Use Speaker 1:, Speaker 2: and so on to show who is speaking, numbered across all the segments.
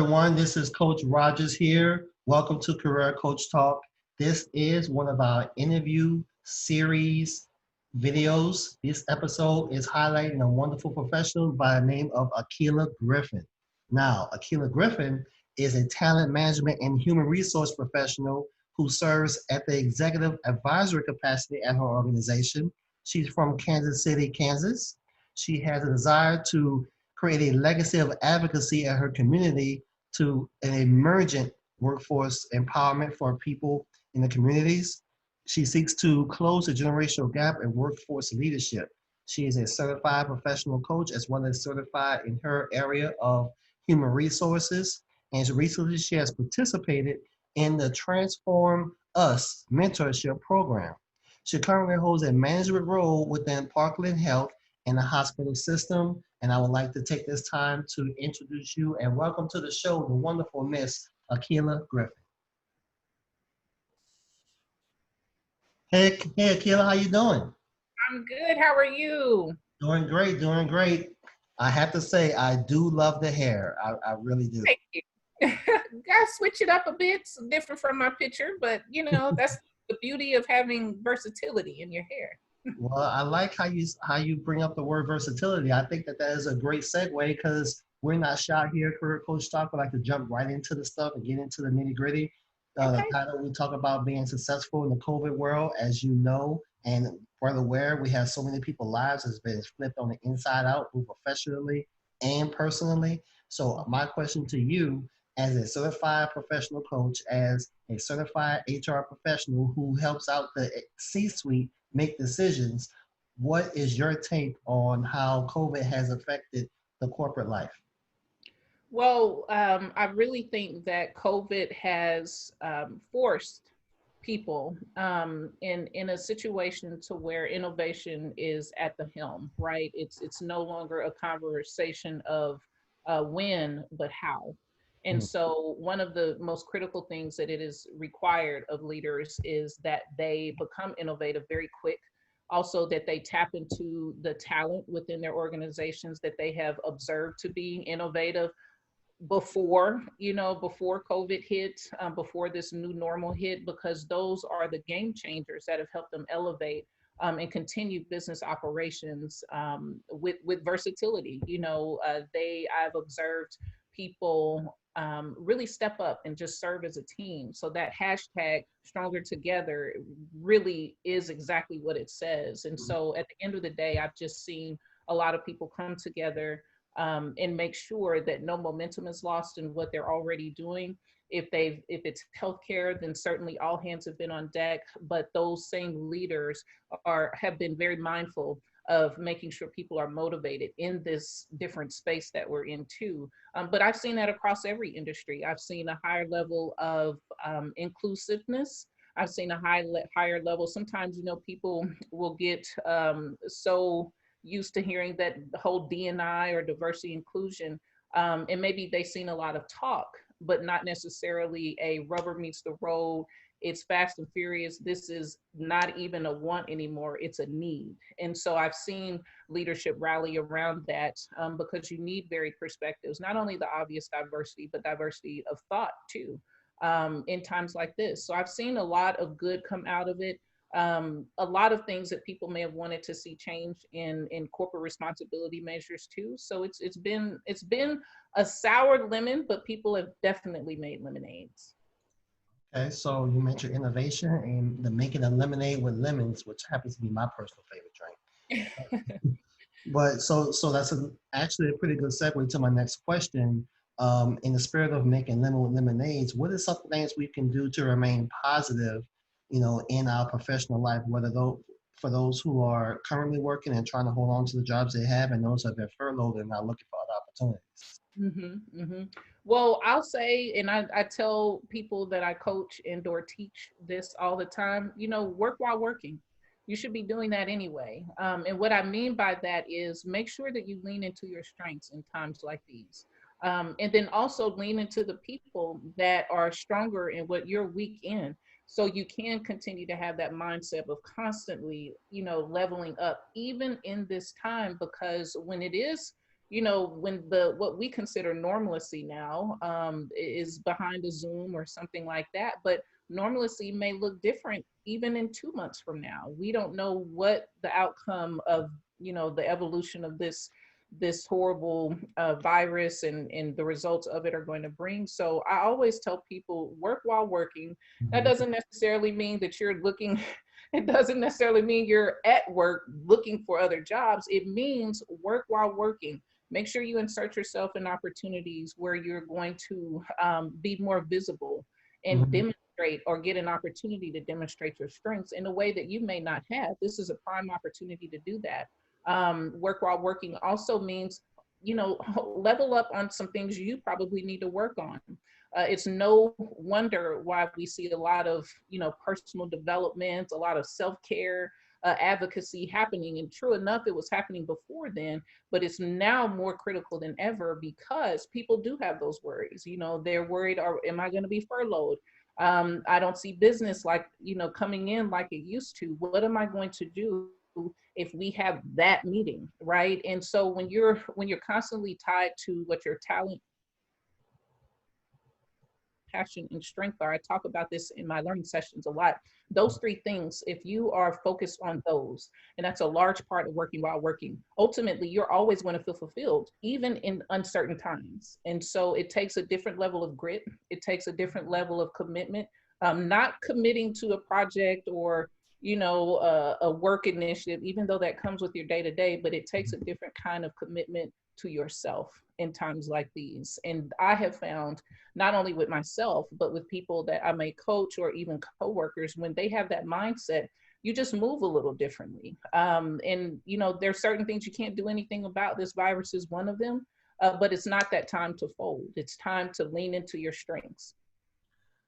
Speaker 1: everyone. This is Coach Rogers here. Welcome to Career Coach Talk. This is one of our interview series videos. This episode is highlighting a wonderful professional by the name of Akilah Griffin. Now, Akilah Griffin is a talent management and human resource professional who serves at the executive advisory capacity at her organization. She's from Kansas City, Kansas. She has a desire to create a legacy of advocacy in her community to an emergent workforce empowerment for people in the communities. She seeks to close the generational gap in workforce leadership. She is a certified professional coach as well as certified in her area of human resources. And recently she has participated in the Transform Us mentorship program. She currently holds a management role within Parkland Health in the hospital system. And I would like to take this time to introduce you and welcome to the show the wonderful Miss Akilah Griffin. Hey, Akilah, how you doing?
Speaker 2: I'm good. How are you?
Speaker 1: Doing great, doing great. I have to say, I do love the hair. I really do.
Speaker 2: Thank you. Gotta switch it up a bit. It's different from my picture, but you know, that's the beauty of having versatility in your hair.
Speaker 1: Well, I like how you bring up the word versatility. I think that is a great segue because we're not shy here at Career Coach Talk. We like to jump right into the stuff and get into the nitty gritty. The title, we talk about being successful in the COVID world. As you know, and we're aware, we have so many people's lives has been flipped on the inside out, both professionally and personally. So my question to you, as a certified professional coach, as a certified HR professional who helps out the C-suite make decisions, what is your take on how COVID has affected the corporate life?
Speaker 2: Well, I really think that COVID has forced people in a situation to where innovation is at the helm, right? It's no longer a conversation of when, but how. And so one of the most critical things that it is required of leaders is that they become innovative very quick. Also, that they tap into the talent within their organizations that they have observed to being innovative before COVID hit, before this new normal hit, because those are the game changers that have helped them elevate and continue business operations with versatility. I've observed people really step up and just serve as a team. So that hashtag stronger together really is exactly what it says. And so at the end of the day, I've just seen a lot of people come together and make sure that no momentum is lost in what they're already doing. If it's healthcare, then certainly all hands have been on deck. But those same leaders have been very mindful of making sure people are motivated in this different space that we're in too. But I've seen that across every industry. I've seen a higher level of inclusiveness. I've seen a higher level. Sometimes, people will get so used to hearing that the whole D&I or diversity inclusion, and maybe they've seen a lot of talk, but not necessarily a rubber meets the road. It's fast and furious. This is not even a want anymore. It's a need. And so I've seen leadership rally around that because you need varied perspectives, not only the obvious diversity, but diversity of thought too, in times like this. So I've seen a lot of good come out of it. A lot of things that people may have wanted to see change in corporate responsibility measures too. So it's been a sour lemon, but people have definitely made lemonades.
Speaker 1: Okay, so you mentioned innovation and the making a lemonade with lemons, which happens to be my personal favorite drink. But so that's actually a pretty good segue to my next question. In the spirit of making lemon with lemonades, what are some things we can do to remain positive, in our professional life, for those who are currently working and trying to hold on to the jobs they have, and those who have been furloughed and now looking for other opportunities?
Speaker 2: Well, I'll say, and I tell people that I coach and or teach this all the time, work while working. You should be doing that anyway. And what I mean by that is make sure that you lean into your strengths in times like these. And then also lean into the people that are stronger in what you're weak in. So you can continue to have that mindset of constantly, leveling up, even in this time, because when it is when what we consider normalcy now is behind a Zoom or something like that, but normalcy may look different even in 2 months from now. We don't know what the outcome of, the evolution of this horrible virus and the results of it are going to bring. So I always tell people, work while working. That
Speaker 1: Mhm.
Speaker 2: doesn't necessarily mean that you're looking, it doesn't necessarily mean you're at work looking for other jobs. It means work while working. Make sure you insert yourself in opportunities where you're going to be more visible and
Speaker 1: Mhm.
Speaker 2: demonstrate or get an opportunity to demonstrate your strengths in a way that you may not have. This is a prime opportunity to do that. Work while working also means, level up on some things you probably need to work on. It's no wonder why we see a lot of, personal development, a lot of self-care, advocacy happening. And true enough, it was happening before then, but it's now more critical than ever because people do have those worries. They're worried, or am I going to be furloughed? I don't see business like, coming in like it used to. What am I going to do if we have that meeting, right? And so when you're constantly tied to what your talent, passion, and strength are, I talk about this in my learning sessions a lot. Those three things, if you are focused on those, and that's a large part of working while working, ultimately you're always going to feel fulfilled, even in uncertain times. And so it takes a different level of grit. It takes a different level of commitment. Not committing to a project or a work initiative, even though that comes with your day to day, but it takes a different kind of commitment to yourself in times like these. And I have found, not only with myself, but with people that I may coach or even coworkers, when they have that mindset, you just move a little differently. And there's certain things you can't do anything about. This virus is one of them, but it's not that time to fold. It's time to lean into your strengths.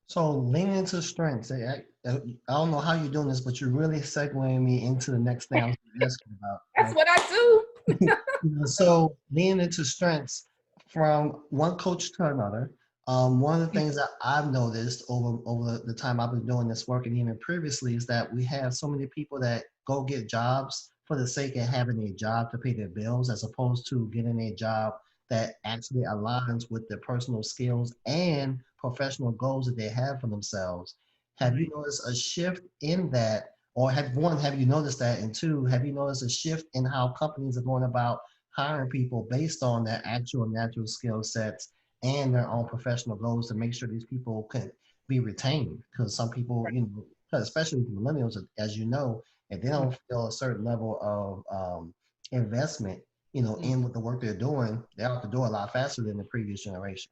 Speaker 1: So leaning into strengths. I don't know how you're doing this, but you're really segueing me into the next thing I was going to ask you about.
Speaker 2: That's
Speaker 1: Right?
Speaker 2: what I do.
Speaker 1: So leaning into strengths from one coach to another. One of the things that I've noticed over the time I've been doing this work and even previously is that we have so many people that go get jobs for the sake of having a job to pay their bills, as opposed to getting a job that actually aligns with their personal skills and professional goals that they have for themselves. Have you
Speaker 2: Right.
Speaker 1: noticed a shift in that? Or have you noticed that? And two, have you noticed a shift in how companies are going about hiring people based on their actual natural skill sets and their own professional goals to make sure these people can be retained? Because some people,
Speaker 2: Right.
Speaker 1: 'cause especially the millennials, as you know, if they
Speaker 2: Mm,
Speaker 1: don't feel a certain level of investment,
Speaker 2: mm.
Speaker 1: in with the work they're doing, they're out the door a lot faster than the previous generation.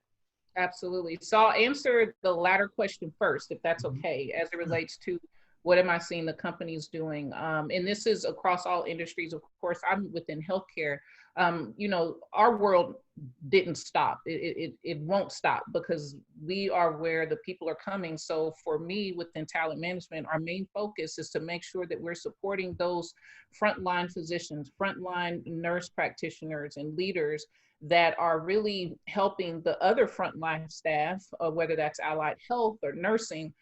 Speaker 2: Absolutely. So I'll answer the latter question first, if that's
Speaker 1: Mhm.
Speaker 2: okay, as it relates to what am I seeing the companies doing. And this is across all industries. Of course, I'm within healthcare. Our world didn't stop. It won't stop because we are where the people are coming. So for me, within talent management, our main focus is to make sure that we're supporting those frontline physicians, frontline nurse practitioners, and leaders that are really helping the other frontline staff, whether that's allied health or nursing,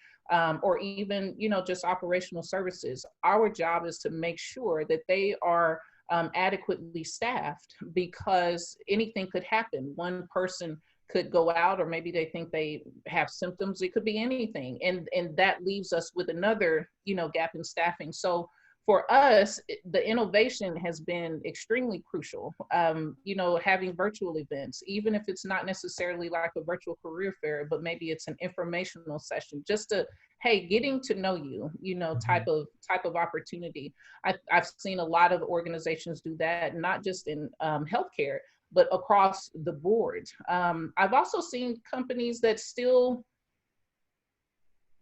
Speaker 2: or even, just operational services. Our job is to make sure that they are adequately staffed because anything could happen. One person could go out, or maybe they think they have symptoms. It could be anything, and that leaves us with another, gap in staffing. So for us, the innovation has been extremely crucial. Having virtual events, even if it's not necessarily like a virtual career fair, but maybe it's an informational session, just to, hey, getting to know you, type
Speaker 1: Mhm.
Speaker 2: of opportunity. I've seen a lot of organizations do that, not just in healthcare, but across the board. I've also seen companies that still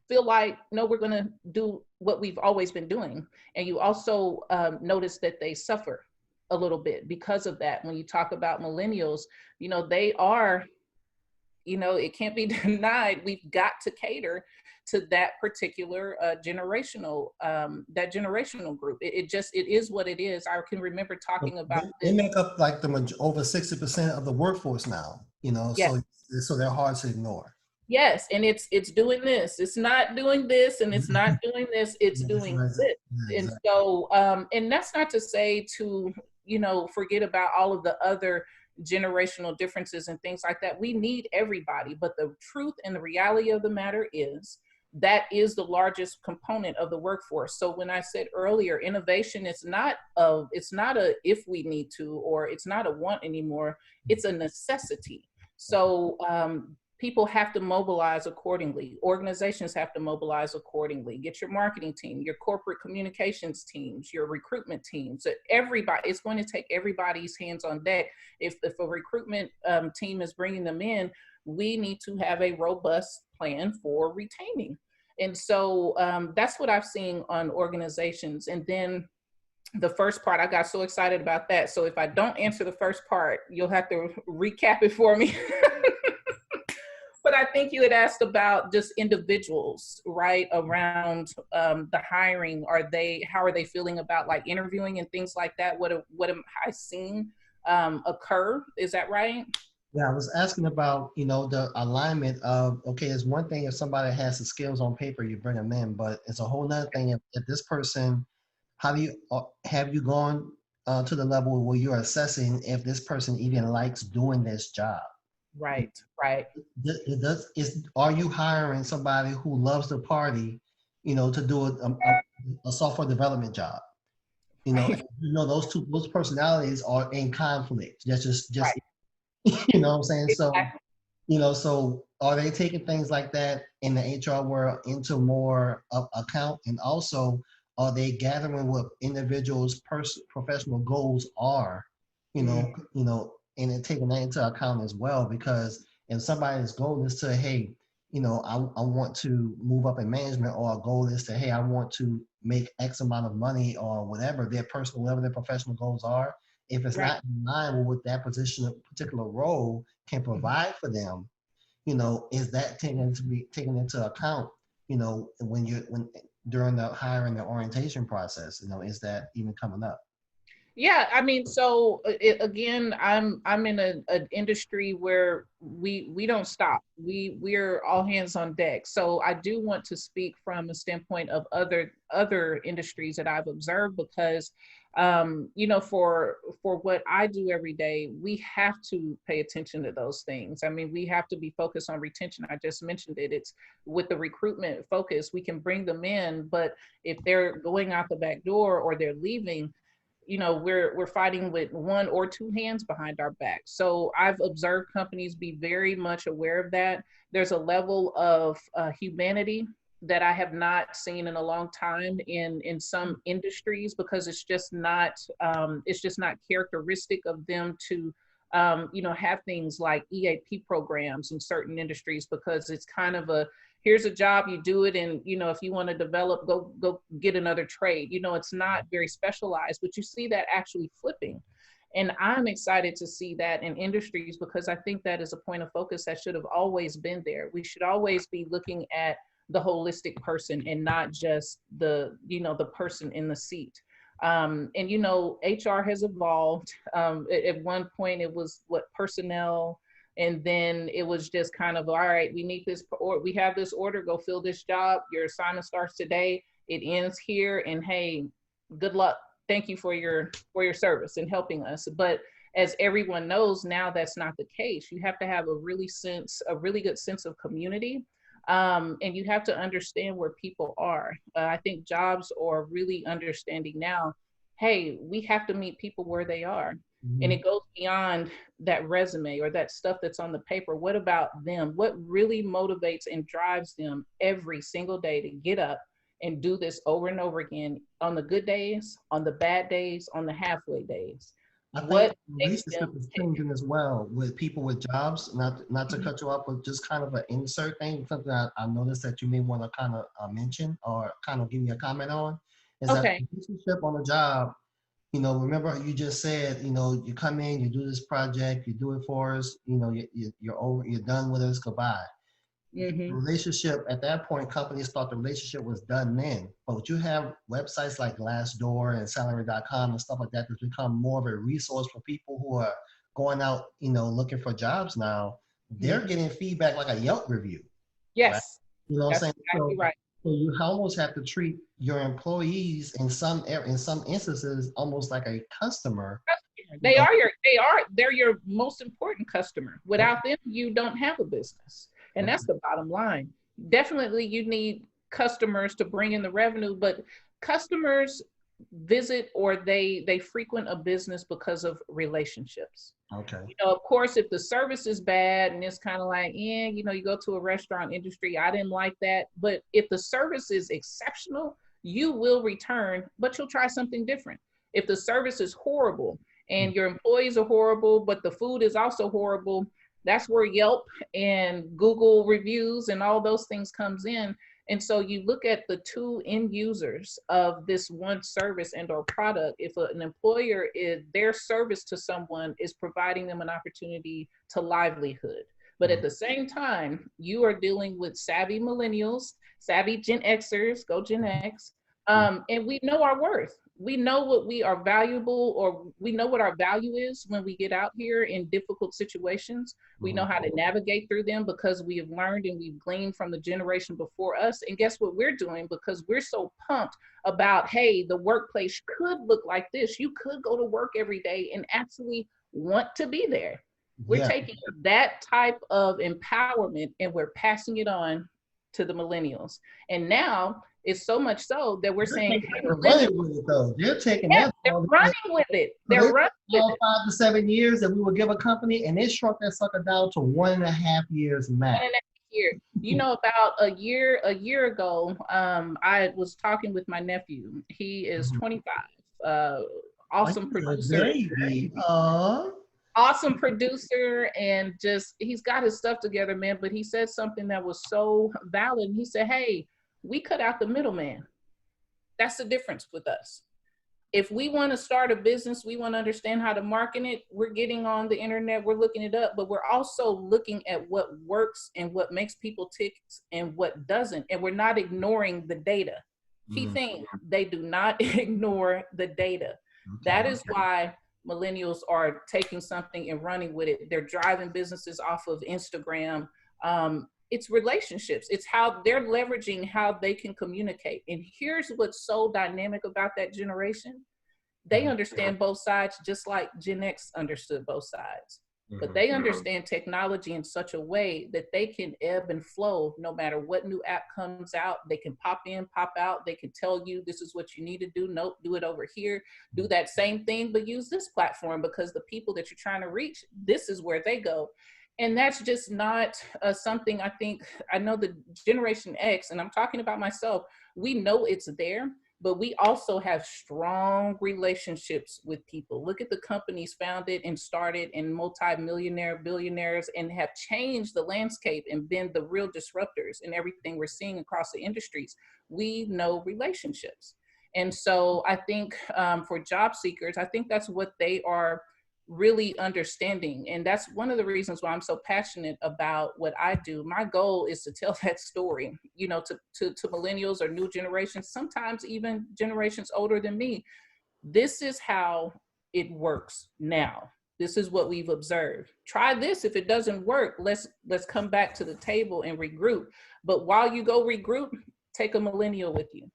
Speaker 2: feel like, no, we're going to do what we've always been doing. And you also notice that they suffer a little bit because of that. When you talk about millennials, they are, it can't be denied. We've got to cater to that particular that generational group. It is what it is. I can remember
Speaker 1: But
Speaker 2: talking about
Speaker 1: they
Speaker 2: this.
Speaker 1: make up like over 60% of the workforce now,
Speaker 2: Yeah.
Speaker 1: so they're hard to ignore.
Speaker 2: Yes, and it's doing this. It's not doing this, and it's not doing this. It's
Speaker 1: Yeah,
Speaker 2: doing this. And
Speaker 1: exactly.
Speaker 2: so, and that's not to say to forget about all of the other generational differences and things like that. We need everybody, but the truth and the reality of the matter is that is the largest component of the workforce. So when I said earlier, innovation is not it's not a if we need to, or it's not a want anymore, it's a necessity. So people have to mobilize accordingly. Organizations have to mobilize accordingly. Get your marketing team, your corporate communications teams, your recruitment teams. So everybody, it's going to take everybody's hands on deck. If a recruitment team is bringing them in, we need to have a robust plan for retaining. And so that's what I've seen on organizations. And then the first part, I got so excited about that. So if I don't answer the first part, you'll have to recap it for me. But I think you had asked about just individuals, right, around the hiring. How are they feeling about like interviewing and things like that? What am I seeing occur? Is that right?
Speaker 1: Yeah, I was asking about, the alignment of, okay, it's one thing if somebody has the skills on paper, you bring them in, but it's a whole nother thing if this person, have you gone to the level where you're assessing if this person even likes doing this job?
Speaker 2: Right.
Speaker 1: Are you hiring somebody who loves the party, to do a software development job?
Speaker 2: Right.
Speaker 1: Those personalities are in conflict. That's just
Speaker 2: Right.
Speaker 1: you know what I'm saying?
Speaker 2: Exactly.
Speaker 1: So are they taking things like that in the HR world into more of account? And also, are they gathering what individuals' professional goals are, and then taking that into account as well? Because if somebody's goal is to, hey, I want to move up in management, or a goal is to, hey, I want to make X amount of money, or whatever whatever their professional goals are, if it's
Speaker 2: Right.
Speaker 1: not in line with what that particular role can provide for them, is that taken into account, when during the hiring, the orientation process, is that even coming up?
Speaker 2: Yeah, I mean, so again, I'm in an industry where we don't stop. We're all hands on deck. So I do want to speak from a standpoint of other industries that I've observed, because for what I do every day, we have to pay attention to those things. I mean, we have to be focused on retention. I just mentioned it. It's with the recruitment focus, we can bring them in, but if they're going out the back door or they're leaving, we're fighting with one or two hands behind our back. So I've observed companies be very much aware of that. There's a level of humanity that I have not seen in a long time in some industries, because it's just not characteristic of them to have things like EAP programs in certain industries, because it's kind of here's a job, you do it, and if you want to develop, go get another trade. It's not very specialized, but you see that actually flipping. And I'm excited to see that in industries, because I think that is a point of focus that should have always been there. We should always be looking at the holistic person and not just the person in the seat. And HR has evolved. At one point it was personnel. And then it was just kind of, all right, we need this, or we have this order, go fill this job. Your assignment starts today, it ends here, and hey, good luck. Thank you for your service and helping us. But as everyone knows now, that's not the case. You have to have a really good sense of community, and you have to understand where people are. I think jobs are really understanding now, hey, we have to meet people where they are.
Speaker 1: Mm-hmm.
Speaker 2: And it goes beyond that resume or that stuff that's on the paper. What about them? What really motivates and drives them every single day to get up and do this over and over again, on the good days, on the bad days, on the halfway days?
Speaker 1: I think
Speaker 2: What
Speaker 1: the
Speaker 2: makes
Speaker 1: relationship
Speaker 2: them
Speaker 1: is
Speaker 2: tick?
Speaker 1: changing as well with people with jobs. Not to
Speaker 2: Mhm.
Speaker 1: cut you off, but just kind of an insert thing, something I noticed that you may want to kind of mention or kind of give me a comment on, is that
Speaker 2: Okay.
Speaker 1: the relationship on the job. Remember you just said, you come in, you do this project, you do it for us, you're over, you're done with us, goodbye. The
Speaker 2: Mm-hmm.
Speaker 1: relationship at that point, companies thought the relationship was done then. But you have websites like Glassdoor and Salary.com and stuff like that that's become more of a resource for people who are going out, looking for jobs now. They're getting feedback like a Yelp review, right?
Speaker 2: Yes,
Speaker 1: You know what I'm
Speaker 2: that's
Speaker 1: saying?
Speaker 2: exactly right.
Speaker 1: So you almost have to treat your employees in some instances almost like a customer, You know,
Speaker 2: they're your most important customer. Without them, you don't have a business. And that's the bottom line. Definitely you need customers to bring in the revenue, but customers visit or they frequent a business because of relationships.
Speaker 1: okay.
Speaker 2: You know, of course, if the service is bad and it's kind of like, you know, you go to a restaurant industry, I didn't like that. But if the service is exceptional, you will return, but you'll try something different. If the service is horrible and your employees are horrible, but the food is also horrible, that's where Yelp and Google reviews and all those things comes in. And so you look at the two end users of this one service and or product. If an employer is their service to someone is providing them an opportunity to livelihood. But at the same time, you are dealing with savvy millennials, savvy Gen Xers, go Gen X, and we know our worth. We know what we are valuable, or we know what our value is when we get out here in difficult situations. We know how to navigate through them because we have learned and we've gleaned from the generation before us. And guess what we're doing? Because we're so pumped about, hey, the workplace could look like this. You could go to work every day and actually want to be there. We're taking that type of empowerment and we're passing it on to the millennials. And now it's so much so that we're saying, hey,
Speaker 1: they're running with it though. They're taking
Speaker 2: yeah,
Speaker 1: that.
Speaker 2: they're running with it. They're running with it.
Speaker 1: 5 to 7 years that we would give a company, and they shrunk that sucker down to 1.5 years max.
Speaker 2: 1.5 years. You know, about a year ago, I was talking with my nephew. He is 25. Awesome producer. Awesome producer, and just he's got his stuff together, man. But he said something that was so valid. He said, hey, we cut out the middleman. That's the difference with us. If we want to start a business, we want to understand how to market it, we're getting on the internet, we're looking it up, but we're also looking at what works and what makes people tick and what doesn't. And we're not ignoring the data. Key thing, they do not ignore the data. That is why millennials are taking something and running with it. They're driving businesses off of Instagram. It's relationships. It's how they're leveraging how they can communicate. And here's what's so dynamic about that generation. They understand both sides just like Gen X understood both sides. But they understand technology in such a way that they can ebb and flow no matter what new app comes out. They can pop in, pop out. They can tell you this is what you need to do. Nope, do it over here. Do that same thing, but use this platform because the people that you're trying to reach, this is where they go. And that's just not something I know the Generation X, and I'm talking about myself, we know it's there, but we also have strong relationships with people. Look at the companies founded and started and multi-millionaire, billionaires, and have changed the landscape and been the real disruptors in everything we're seeing across the industries. We know relationships. And so I think for job seekers, I think that's what they are really understanding. And that's one of the reasons why I'm so passionate about what I do. My goal is to tell that story, you know, to millennials or new generations, sometimes even generations older than me. This is how it works now. This is what we've observed. Try this. If it doesn't work, let's come back to the table and regroup. But while you go regroup, take a millennial with you.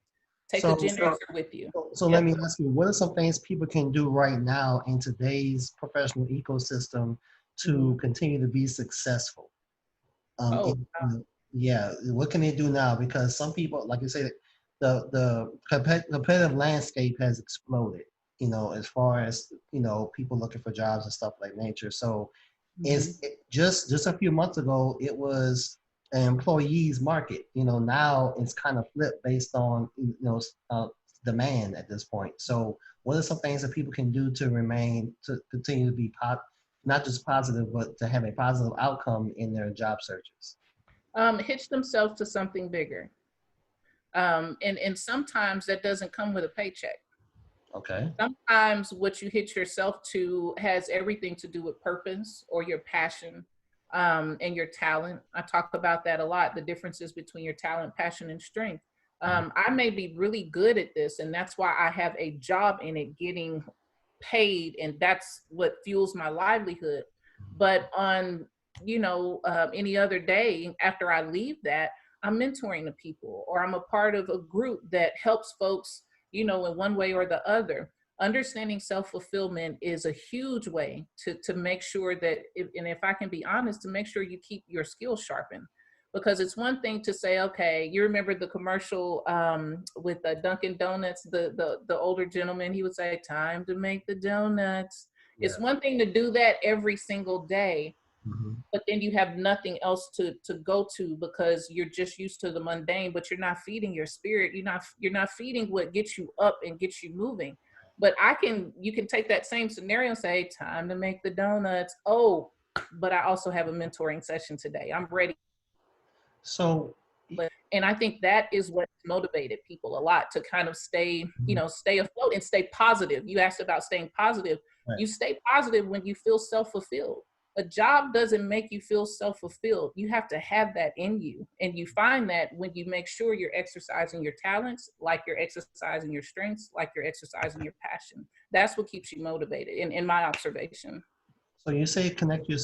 Speaker 2: Take a Gen Xer with you.
Speaker 1: So let me ask you, what are some things people can do right now in today's professional ecosystem to continue to be successful? Yeah, what can they do now? Because some people, like you say, the competitive landscape has exploded, you know, as far as, you know, people looking for jobs and stuff like nature. So just a few months ago, it was an employees market. You know, now it's kind of flipped based on, you know, demand at this point. So what are some things that people can do to continue to be not just positive, but to have a positive outcome in their job searches?
Speaker 2: Hitch themselves to something bigger. And sometimes that doesn't come with a paycheck.
Speaker 1: Okay.
Speaker 2: Sometimes what you hitch yourself to has everything to do with purpose or your passion and your talent. I talk about that a lot, the differences between your talent, passion, and strength. I may be really good at this, and that's why I have a job in it, getting paid, and that's what fuels my livelihood. But on, you know, any other day after I leave that, I'm mentoring the people, or I'm a part of a group that helps folks, you know, in one way or the other. understanding self-fulfillment is a huge way to make sure that, if I can be honest, to make sure you keep your skills sharpened. Because it's one thing to say, okay, you remember the commercial with Dunkin' Donuts, the older gentleman, he would say, time to make the donuts.
Speaker 1: Yeah.
Speaker 2: It's one thing to do that every single day, but then you have nothing else to go to because you're just used to the mundane, but you're not feeding your spirit. You're not feeding what gets you up and gets you moving. But you can take that same scenario and say, time to make the donuts. Oh, but I also have a mentoring session today. I'm ready.
Speaker 1: So,
Speaker 2: And I think that is what motivated people a lot to kind of stay afloat and stay positive. You asked about staying positive.
Speaker 1: Right.
Speaker 2: You stay positive when you feel self-fulfilled. A job doesn't make you feel self-fulfilled. You have to have that in you. And you find that when you make sure you're exercising your talents, like you're exercising your strengths, like you're exercising your passion. That's what keeps you motivated, in my observation.
Speaker 1: So you say connect to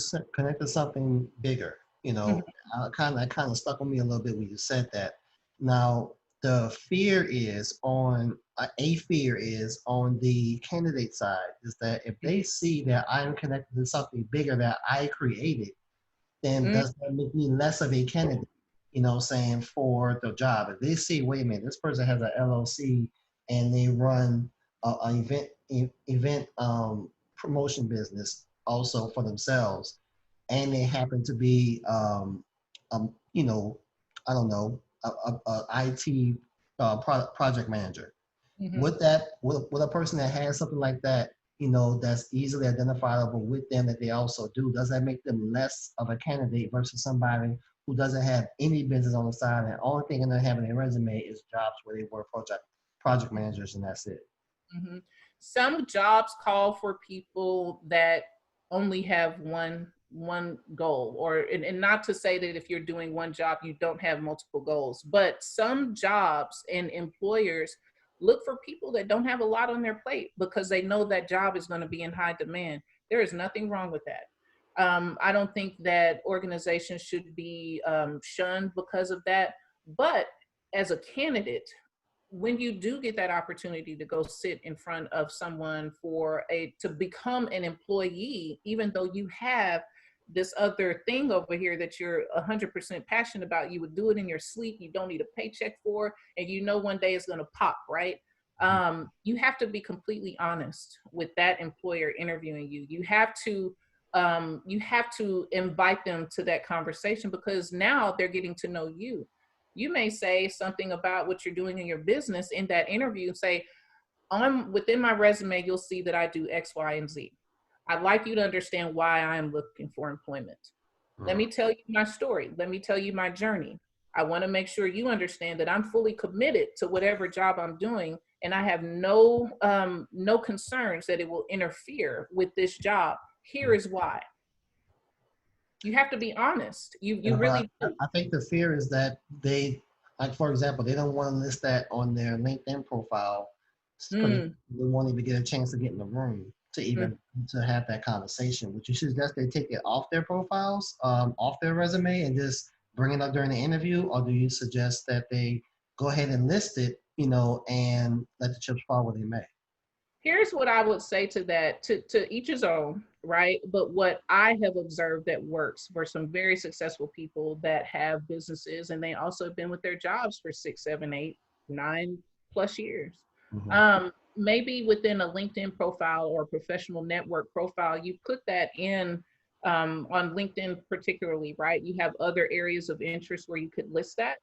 Speaker 1: something bigger. Kind of stuck with me a little bit when you said that. Now, the fear is on the candidate side, is that if they see that I'm connected to something bigger that I created, then does that make me less of a candidate, saying, for the job? If they see, wait a minute, this person has an LLC and they run an event promotion business also for themselves, and they happen to be, I don't know, a IT project manager. Would a person that has something like that, that's easily identifiable with them, that they also do, does that make them less of a candidate versus somebody who doesn't have any business on the side and the only thing they're having in their resume is jobs where they were project managers and that's it?
Speaker 2: Some jobs call for people that only have one goal, and not to say that if you're doing one job you don't have multiple goals, but some jobs and employers look for people that don't have a lot on their plate because they know that job is going to be in high demand. There is nothing wrong with that. I don't think that organizations should be shunned because of that, but as a candidate, when you do get that opportunity to go sit in front of someone to become an employee, even though you have this other thing over here that you're 100% passionate about, you would do it in your sleep, you don't need a paycheck for, and one day it's going to pop, right? You have to be completely honest with that employer interviewing you. You have to invite them to that conversation because now they're getting to know you. You may say something about what you're doing in your business in that interview and say, within my resume, you'll see that I do X, Y, and Z. I'd like you to understand why I am looking for employment. Let me tell you my story. Let me tell you my journey. I want to make sure you understand that I'm fully committed to whatever job I'm doing, and I have no concerns that it will interfere with this job. Here is why. You have to be honest. You really do.
Speaker 1: I think the fear is that they, like, for example, they don't want to list that on their LinkedIn profile because they won't even get a chance to get in the room to have that conversation. Would you suggest they take it off their profiles, off their resume, and just bring it up during the interview? Or do you suggest that they go ahead and list it, and let the chips fall where they may?
Speaker 2: Here's what I would say to that, to each his own, right? But what I have observed that works for some very successful people that have businesses, and they also have been with their jobs for 6, 7, 8, 9 plus years. Maybe within a LinkedIn profile or a professional network profile, you put that in on LinkedIn particularly, right? You have other areas of interest where you could list that.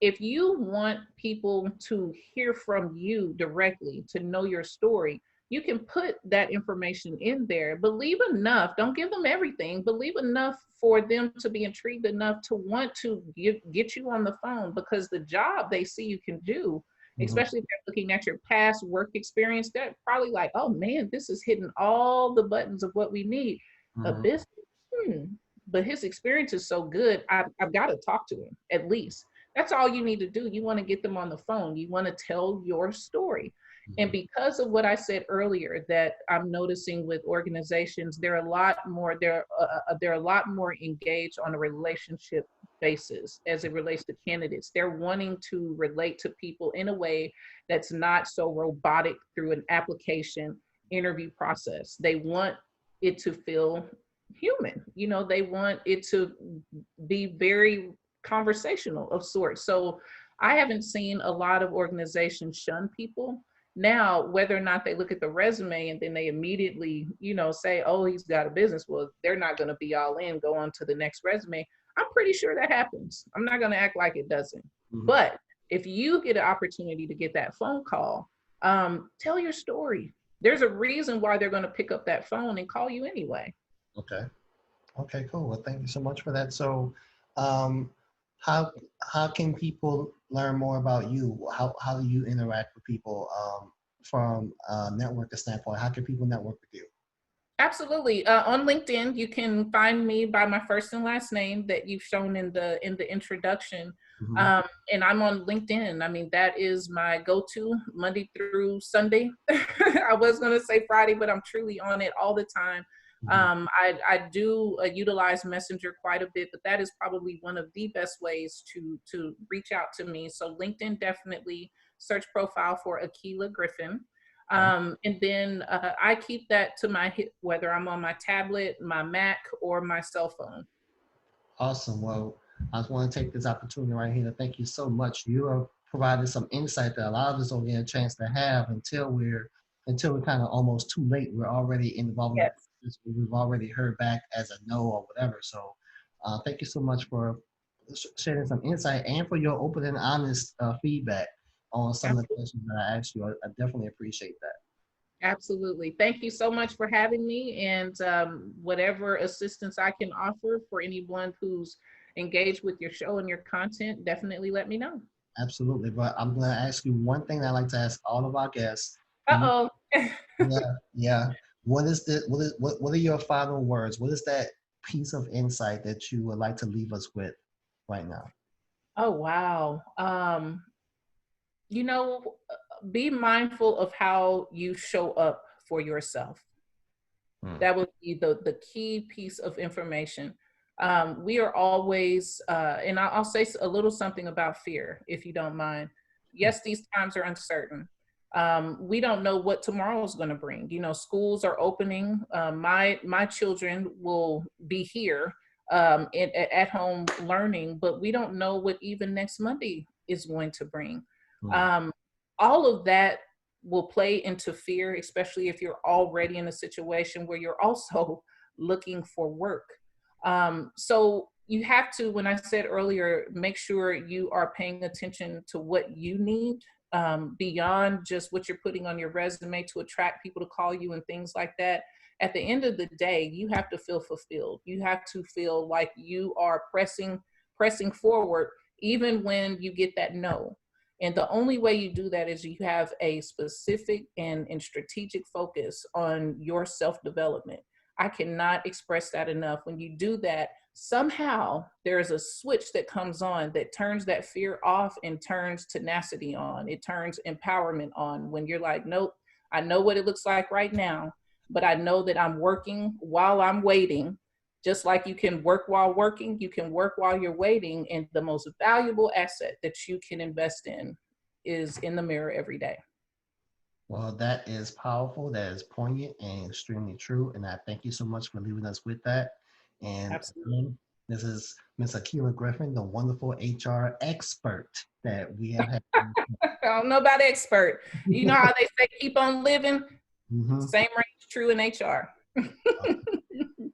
Speaker 2: If you want people to hear from you directly, to know your story, you can put that information in there, but leave enough. Don't give them everything, but leave enough for them to be intrigued enough to want to get you on the phone, because the job they see you can do, especially if they're looking at your past work experience, they're probably like, oh man, this is hitting all the buttons of what we need. A business, but his experience is so good, I've got to talk to him at least. That's all you need to do. You want to get them on the phone. You want to tell your story. And because of what I said earlier, that I'm noticing with organizations, they're a lot more engaged on a relationship faces as it relates to candidates. They're wanting to relate to people in a way that's not so robotic through an application interview process. They want it to feel human. They want it to be very conversational of sorts. So I haven't seen a lot of organizations shun people. Now, whether or not they look at the resume and then they immediately, say, oh, he's got a business, well, they're not going to be all in, go on to the next resume. I'm pretty sure that happens. I'm not going to act like it doesn't. Mm-hmm. But if you get an opportunity to get that phone call, tell your story. There's a reason why they're going to pick up that phone and call you anyway.
Speaker 1: Okay, cool. Well, thank you so much for that. So, how can people learn more about you? How do you interact with people from a networking standpoint? How can people network with you?
Speaker 2: Absolutely. On LinkedIn, you can find me by my first and last name that you've shown in the introduction. Mm-hmm. And I'm on LinkedIn. I mean, that is my go-to Monday through Sunday. I was going to say Friday, but I'm truly on it all the time. Mm-hmm. I do utilize Messenger quite a bit, but that is probably one of the best ways to reach out to me. So LinkedIn, definitely search profile for Akilah Griffin. And then I keep that to my hip, whether I'm on my tablet, my Mac, or my cell phone.
Speaker 1: Awesome. Well, I just want to take this opportunity right here to thank you so much. You have provided some insight that a lot of us don't get a chance to have until we're kind of almost too late. We're already involved. Yes. We've already heard back as a no or whatever. So thank you so much for sharing some insight and for your open and honest feedback on some of the questions that I asked you. I definitely appreciate that.
Speaker 2: Absolutely. Thank you so much for having me, and whatever assistance I can offer for anyone who's engaged with your show and your content, definitely let me know.
Speaker 1: Absolutely. But I'm going to ask you one thing that I like to ask all of our guests.
Speaker 2: Uh-oh.
Speaker 1: Yeah. What are your final words? What is that piece of insight that you would like to leave us with right now?
Speaker 2: Oh, wow. Be mindful of how you show up for yourself. That would be the key piece of information. We are always, and I'll say a little something about fear, if you don't mind. Yes, these times are uncertain. We don't know what tomorrow is going to bring. Schools are opening. My children will be here at home learning, but we don't know what even next Monday is going to bring. All of that will play into fear, especially if you're already in a situation where you're also looking for work. So you have to, when I said earlier, make sure you are paying attention to what you need beyond just what you're putting on your resume to attract people to call you and things like that. At the end of the day, you have to feel fulfilled. You have to feel like you are pressing forward, even when you get that no. And the only way you do that is you have a specific and strategic focus on your self-development. I cannot express that enough. When you do that, somehow there's a switch that comes on that turns that fear off and turns tenacity on. It turns empowerment on when you're like, nope, I know what it looks like right now, but I know that I'm working while I'm waiting. Just like you can work while working, you can work while you're waiting. And the most valuable asset that you can invest in is in the mirror every day.
Speaker 1: Well, that is powerful. That is poignant and extremely true. And I thank you so much for leaving us with that. And
Speaker 2: absolutely.
Speaker 1: This is Ms. Akilah Griffin, the wonderful HR expert that we have had.
Speaker 2: I don't know about expert. You know how they say keep on living? Mm-hmm. Same range true in HR.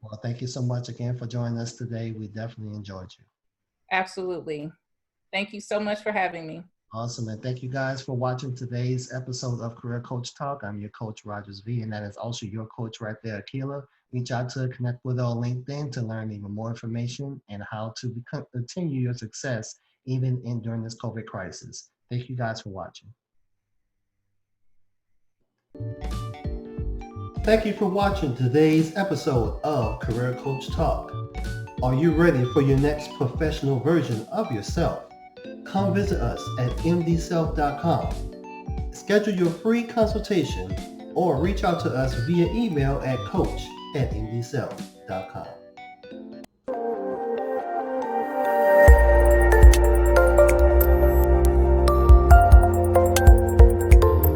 Speaker 1: Well, thank you so much again for joining us today. We definitely enjoyed you.
Speaker 2: Absolutely. Thank you so much for having me.
Speaker 1: Awesome. And thank you guys for watching today's episode of Career Coach Talk. I'm your coach, Rogers V, and that is also your coach right there, Akilah. Reach out to connect with her on LinkedIn to learn even more information and how to continue your success even during this COVID crisis. Thank you guys for watching. Thank you for watching today's episode of Career Coach Talk. Are you ready for your next professional version of yourself? Come visit us at mdself.com. Schedule your free consultation or reach out to us via email at coach@mdself.com.